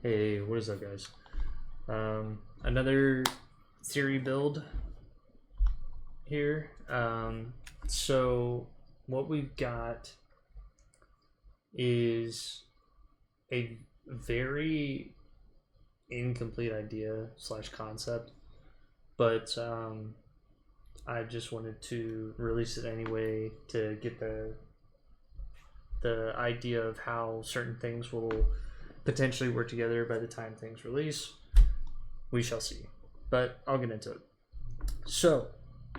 Hey, what is up, guys? Another theory build here. So what we've got is a very incomplete idea slash concept, but I just wanted to release it anyway to get the idea of how certain things will potentially work together by the time things release. We shall see, but I'll get into it. So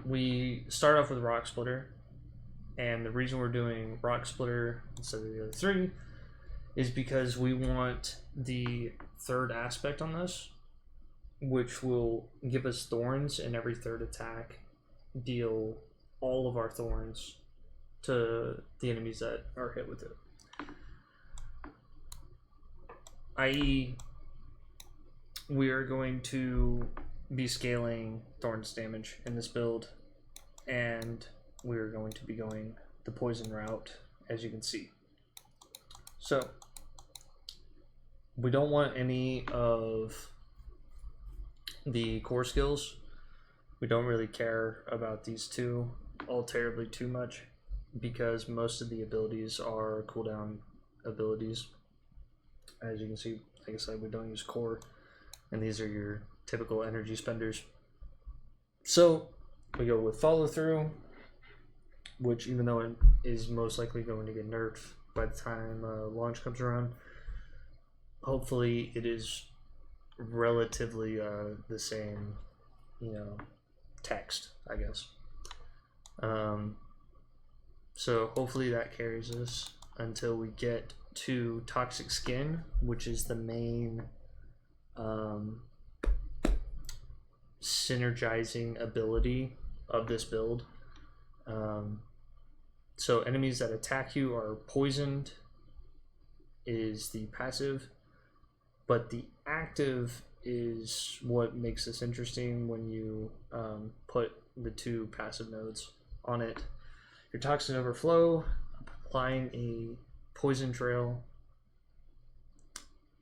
we start off with Rock Splitter, and the reason we're doing Rock Splitter instead of the other three is because we want the third aspect on this, which will give us thorns, and every third attack deal all of our thorns to the enemies that are hit with it. I.e., we are going to be scaling Thorn's damage in this build, and we're going to be going the poison route, as you can see. So, we don't want any of the core skills. We don't really care about these two all terribly too much, because most of the abilities are cooldown abilities. As you can see, like I said, we don't use core, and these are your typical energy spenders. So we go with follow through, which, even though it is most likely going to get nerfed by the time launch comes around, hopefully it is relatively the same, text, I guess. So hopefully that carries us until we get to Toxic Skin, which is the main synergizing ability of this build. So enemies that attack you are poisoned is the passive, but the active is what makes this interesting when you put the two passive nodes on it. Your toxin overflow, applying a poison trail,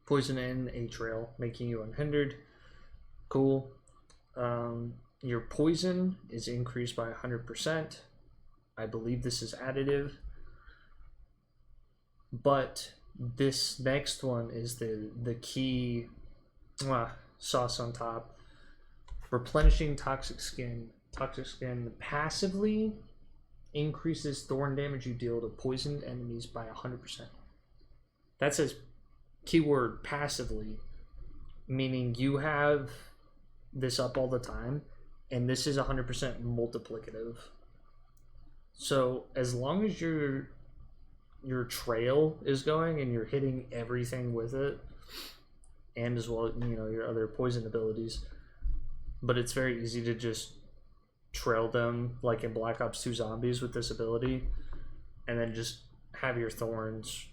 poison in a trail, making you unhindered. Cool. Your poison is increased by 100%. I believe this is additive, but this next one is the key sauce on top. Replenishing Toxic Skin. Toxic Skin passively increases thorn damage you deal to poisoned enemies by 100%. That says keyword passively, meaning you have this up all the time, and this is 100% multiplicative. So as long as your trail is going and you're hitting everything with it, and as well, your other poison abilities, but it's very easy to just trail them like in Black Ops 2 Zombies with this ability, and then just have your thorns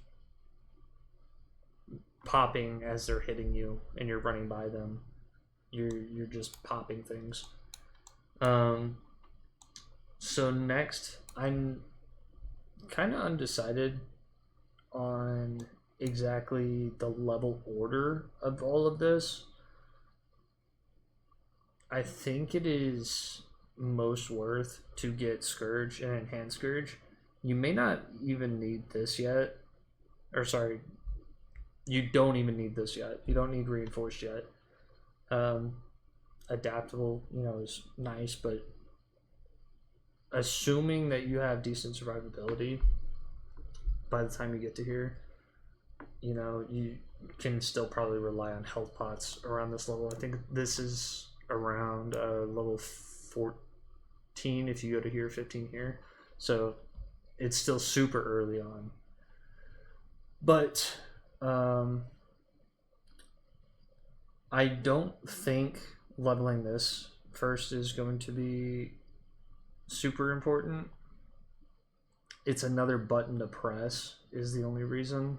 popping as they're hitting you and you're running by them. You're just popping things. So next, I'm kind of undecided on exactly the level order of all of this. I think it is most worth to get Scourge and Enhanced Scourge. You may not even need this yet. Or sorry, you don't even need this yet. You don't need Reinforced yet. Adaptable, is nice, but assuming that you have decent survivability by the time you get to here, you can still probably rely on health pots around this level. I think this is around level 14 if you go to here, 15 here. So it's still super early on. But I don't think leveling this first is going to be super important. It's another button to press is the only reason.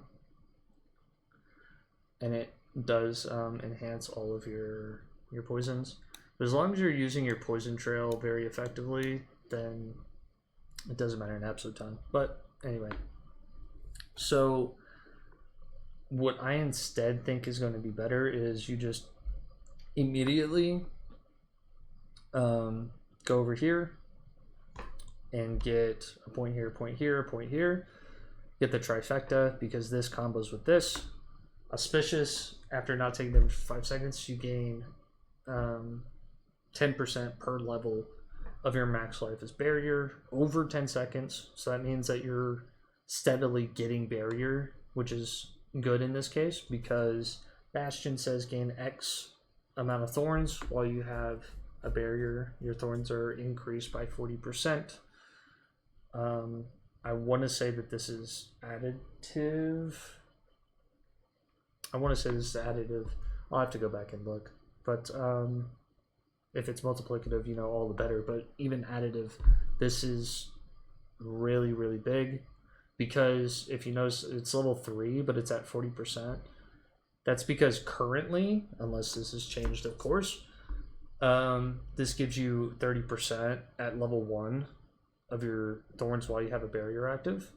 And it does enhance all of your poisons. But as long as you're using your poison trail very effectively, then it doesn't matter an absolute ton. But anyway, so what I instead think is going to be better is you just immediately go over here and get a point here, a point here, a point here. Get the trifecta because this combos with this. Auspicious, after not taking damage for 5 seconds, you gain 10% per level of your max life as barrier over 10 seconds. So that means that you're steadily getting barrier, which is good in this case because Bastion says gain X amount of thorns while you have a barrier. Your thorns are increased by 40%. I want to say that this is additive. I'll have to go back and look. But if it's multiplicative, you know, all the better. But even additive, this is really, really big. Because if you notice, it's level 3, but it's at 40%. That's because currently, unless this has changed, of course, this gives you 30% at level 1 of your thorns while you have a barrier active.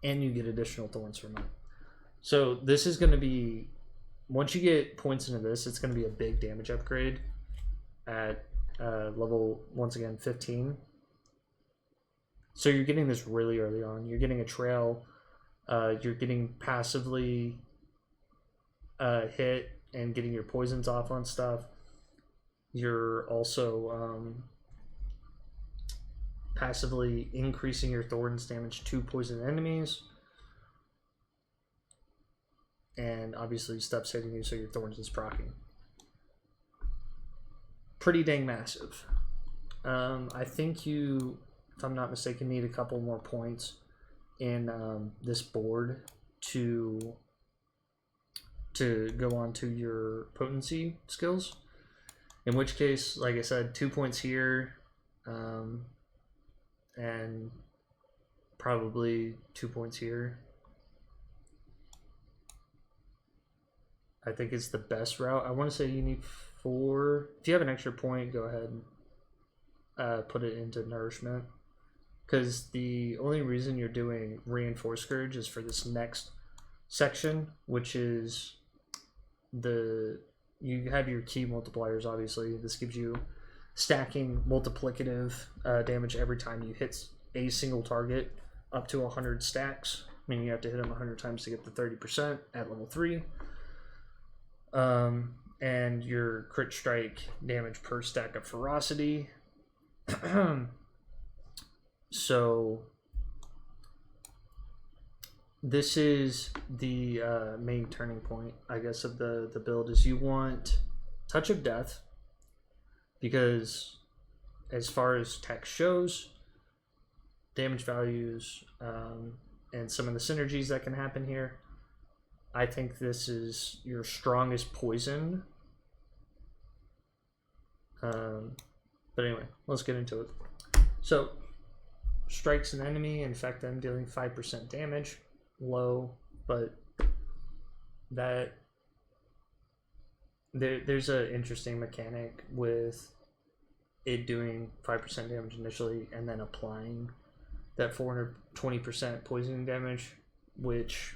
And you get additional thorns from it. So this is going to be, once you get points into this, it's going to be a big damage upgrade at level, once again, 15. So you're getting this really early on. You're getting a trail. You're getting passively hit and getting your poisons off on stuff. You're also passively increasing your thorns damage to poison enemies. And obviously steps hitting you, so your thorns is proccing. Pretty dang massive. I think you, if I'm not mistaken, need a couple more points in this board to go on to your potency skills. In which case, like I said, 2 points here, and probably 2 points here. I think it's the best route. I want to say you need 4. If you have an extra point, go ahead and put it into nourishment. Because the only reason you're doing Reinforced Scourge is for this next section, which is you have your key multipliers, obviously. This gives you stacking multiplicative damage every time you hit a single target up to 100 stacks, meaning you have to hit them 100 times to get the 30% at level 3. And your crit strike damage per stack of ferocity. So this is the main turning point, I guess, of the build. Is you want Touch of Death, because as far as text shows, damage values, and some of the synergies that can happen here, I think this is your strongest poison. But anyway, let's get into it. So, strikes an enemy, infect them, dealing 5% damage. Low, but that there's an interesting mechanic with it doing 5% damage initially and then applying that 420% poisoning damage, which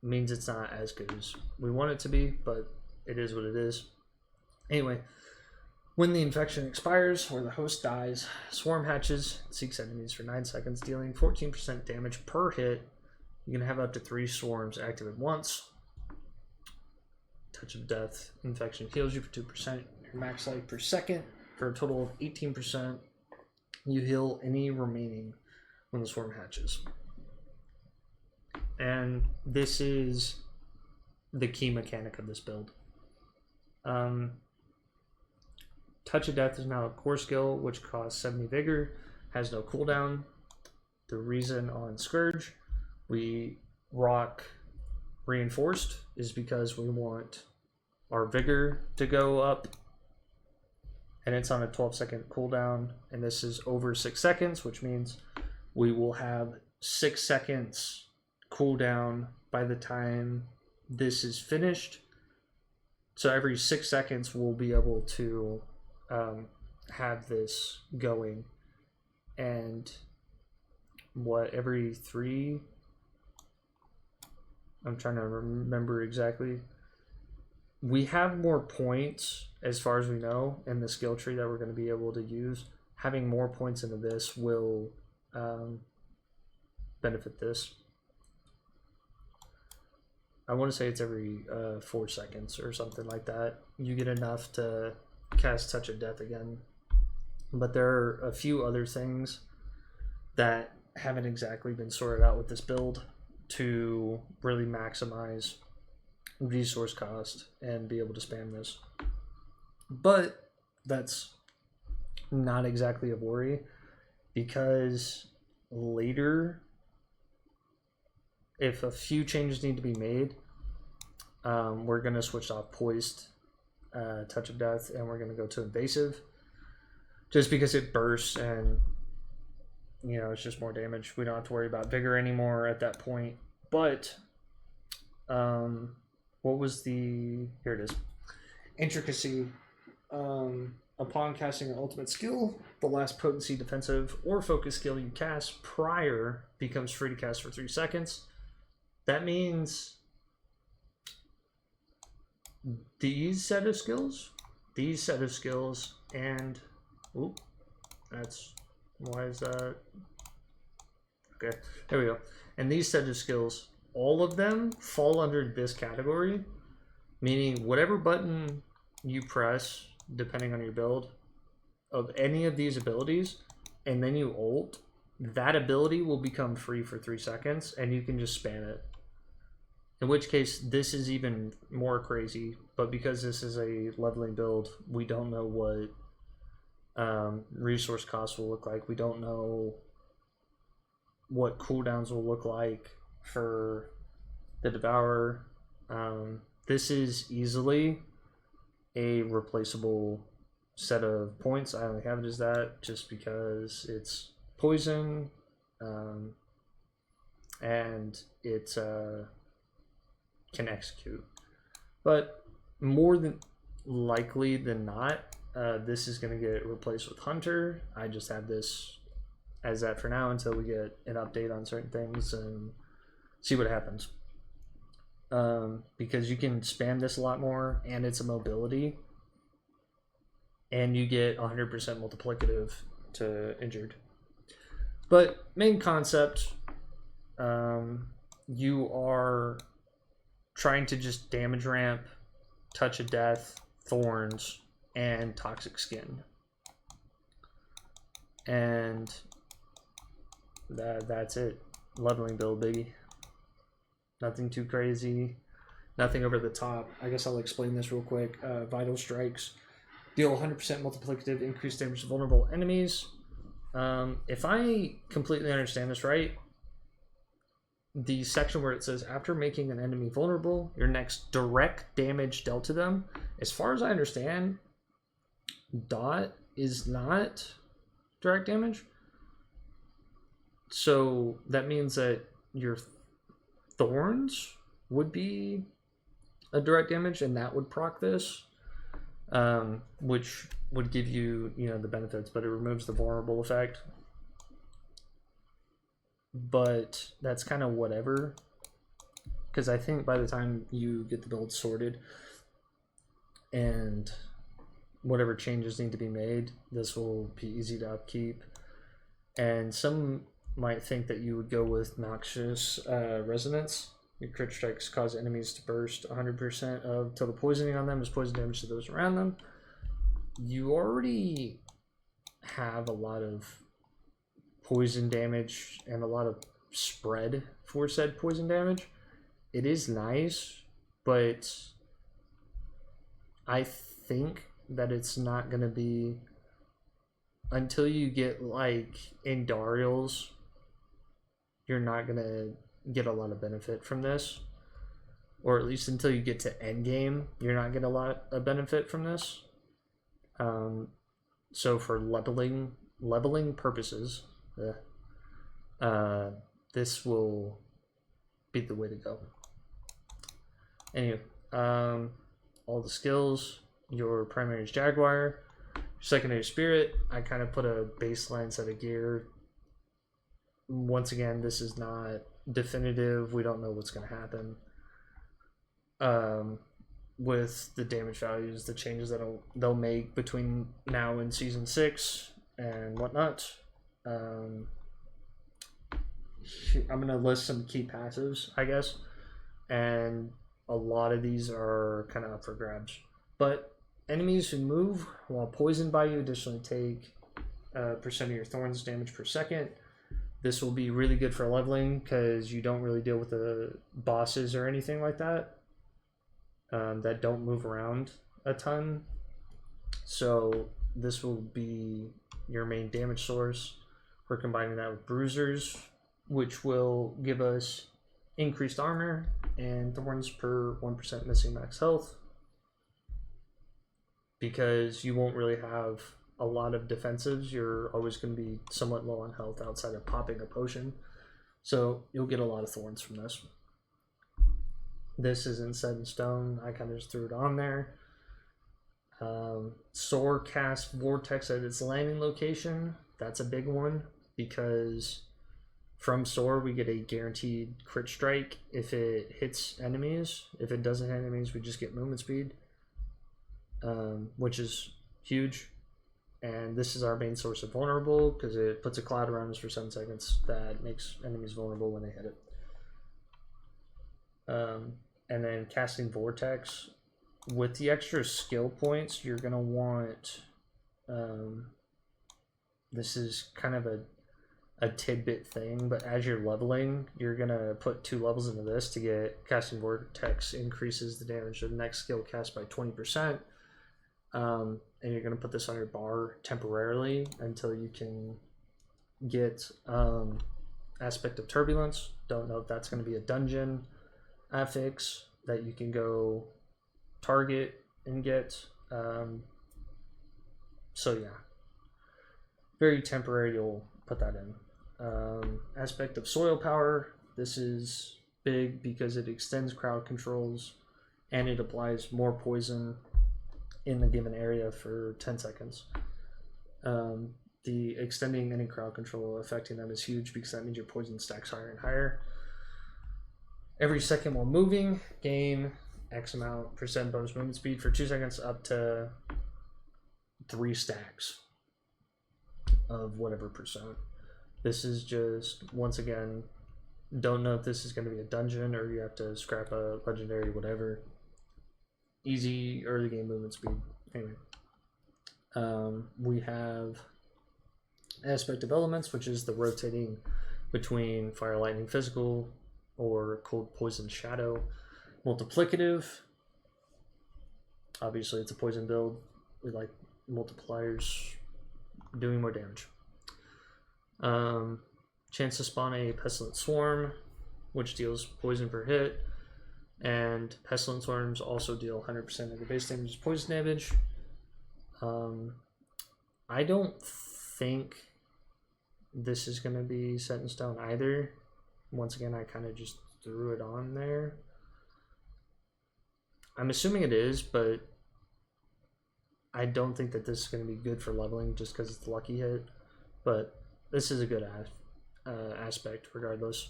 means it's not as good as we want it to be, but it is what it is. Anyway, when the infection expires or the host dies, Swarm hatches, seeks enemies for 9 seconds, dealing 14% damage per hit. You can have up to 3 swarms active at once. Touch of Death, infection heals you for 2%, your max life per second, for a total of 18%. You heal any remaining when the swarm hatches. And this is the key mechanic of this build. Touch of Death is now a core skill, which costs 70 vigor, has no cooldown. The reason on Scourge we rock Reinforced is because we want our vigor to go up, and it's on a 12-second cooldown, and this is over 6 seconds, which means we will have 6 seconds cooldown by the time this is finished. So every 6 seconds we'll be able to have this going, and every 3 I'm trying to remember exactly. We have more points, as far as we know, in the skill tree that we're going to be able to use. Having more points into this will benefit this. I want to say it's every 4 seconds or something like that. You get enough to cast Touch of Death again. But there are a few other things that haven't exactly been sorted out with this build to really maximize resource cost and be able to spam this. But that's not exactly a worry, because later, if a few changes need to be made, we're going to switch off Poised Touch of Death, and we're going to go to Invasive, just because it bursts and, you know, it's just more damage. We don't have to worry about Vigor anymore at that point. But what was the... Here it is. Intricacy. Upon casting an ultimate skill, the last potency, defensive, or focus skill you cast prior becomes free to cast for 3 seconds. That means these set of skills, and... Oop, that's... Why is that? Okay, there we go. And these set of skills, all of them fall under this category, meaning whatever button you press, depending on your build, of any of these abilities, and then you ult, that ability will become free for 3 seconds, and you can just spam it. In which case, this is even more crazy, but because this is a leveling build, we don't know what resource costs will look like. We don't know what cooldowns will look like for the Devourer. This is easily a replaceable set of points. I only have it as that just because it's poison, and it can execute. But more than likely than not, this is going to get replaced with Hunter. I just have this as that for now until we get an update on certain things and see what happens. Because you can spam this a lot more, and it's a mobility, and you get 100% multiplicative to injured. But main concept, you are trying to just damage ramp, Touch of Death, Thorns, and Toxic Skin. And that's it. Leveling build, baby. Nothing too crazy. Nothing over the top. I guess I'll explain this real quick. Vital Strikes. Deal 100% multiplicative, increased damage to vulnerable enemies. If I completely understand this right, the section where it says, after making an enemy vulnerable, your next direct damage dealt to them, as far as I understand, dot is not direct damage. So that means that your Thorns would be a direct damage, and that would proc this, which would give you, the benefits, but it removes the vulnerable effect. But that's kind of whatever, because I think by the time you get the build sorted and whatever changes need to be made, this will be easy to upkeep. And some might think that you would go with Noxious Resonance. Your crit strikes cause enemies to burst 100% of till the poisoning on them is poison damage to those around them. You already have a lot of poison damage and a lot of spread for said poison damage. It is nice, but I think that it's not going to be until you get like Indarials, you're not going to get a lot of benefit from this, or at least until you get to endgame, you're not getting a lot of benefit from this. So for leveling purposes, this will be the way to go. Anyway, all the skills, your primary is Jaguar, your secondary Spirit. I kind of put a baseline set of gear. Once again, this is not definitive. We don't know what's going to happen. with the damage values, the changes that they'll make between now and season 6 and whatnot. I'm gonna list some key passives, I guess, and a lot of these are kind of up for grabs. But enemies who move while poisoned by you additionally take percent of your thorns damage per second. This will be really good for leveling because you don't really deal with the bosses or anything like that that don't move around a ton. So this will be your main damage source. We're combining that with bruisers, which will give us increased armor and thorns per 1% missing max health, because you won't really have a lot of defensives. You're always going to be somewhat low on health outside of popping a potion, so you'll get a lot of thorns from this. This isn't set in stone, I kind of just threw it on there. Soar casts Vortex at its landing location. That's a big one, because from Soar we get a guaranteed crit strike if it hits enemies. If it doesn't hit enemies, we just get movement speed, which is huge. And this is our main source of vulnerable, because it puts a cloud around us for 7 seconds that makes enemies vulnerable when they hit it. And then casting Vortex. With the extra skill points, you're going to want... this is kind of a tidbit thing, but as you're leveling, you're going to put 2 levels into this to get casting Vortex increases the damage of the next skill cast by 20%. And you're going to put this on your bar temporarily until you can get Aspect of Turbulence. Don't know if that's going to be a dungeon affix that you can go target and get. So yeah, very temporary, you'll put that in. Aspect of Soil Power. This is big because it extends crowd controls and it applies more poison in the given area for 10 seconds. The extending any crowd control affecting them is huge because that means your poison stacks higher and higher. Every second while moving, gain X amount % bonus movement speed for 2 seconds up to 3 stacks of whatever %. This is just, once again, don't know if this is going to be a dungeon or you have to scrap a legendary whatever. Easy early game movement speed. Anyway, we have Aspect of Elements, which is the rotating between Fire, Lightning, Physical, or Cold, Poison, Shadow. Multiplicative. Obviously, it's a poison build. We like multipliers doing more damage. Chance to spawn a Pestilent Swarm, which deals poison per hit. And Pestilent Swarms also deal 100% of the base damage as poison damage. I don't think this is going to be set in stone either. Once again, I kind of just threw it on there. I'm assuming it is, but I don't think that this is going to be good for leveling just because it's the lucky hit. But this is a good aspect regardless.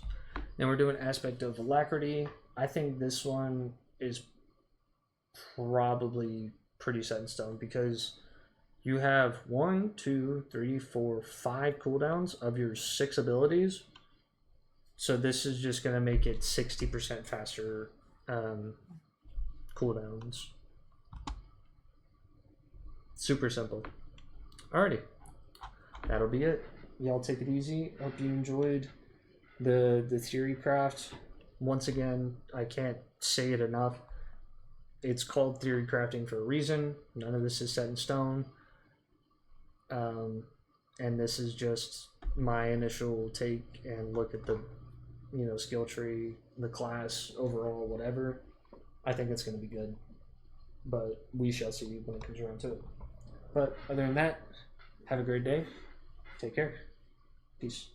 Then we're doing Aspect of Alacrity. I think this one is probably pretty set in stone because you have 1, 2, 3, 4, 5 cooldowns of your 6 abilities. So this is just going to make it 60% faster cooldowns. Super simple. Alrighty. That'll be it. Y'all take it easy. Hope you enjoyed the TheoryCraft. Once again, I can't say it enough. It's called theory crafting for a reason. None of this is set in stone. And this is just my initial take and look at the skill tree, the class, overall, whatever. I think it's going to be good. But we shall see when it comes around to it. But other than that, have a great day. Take care. Peace.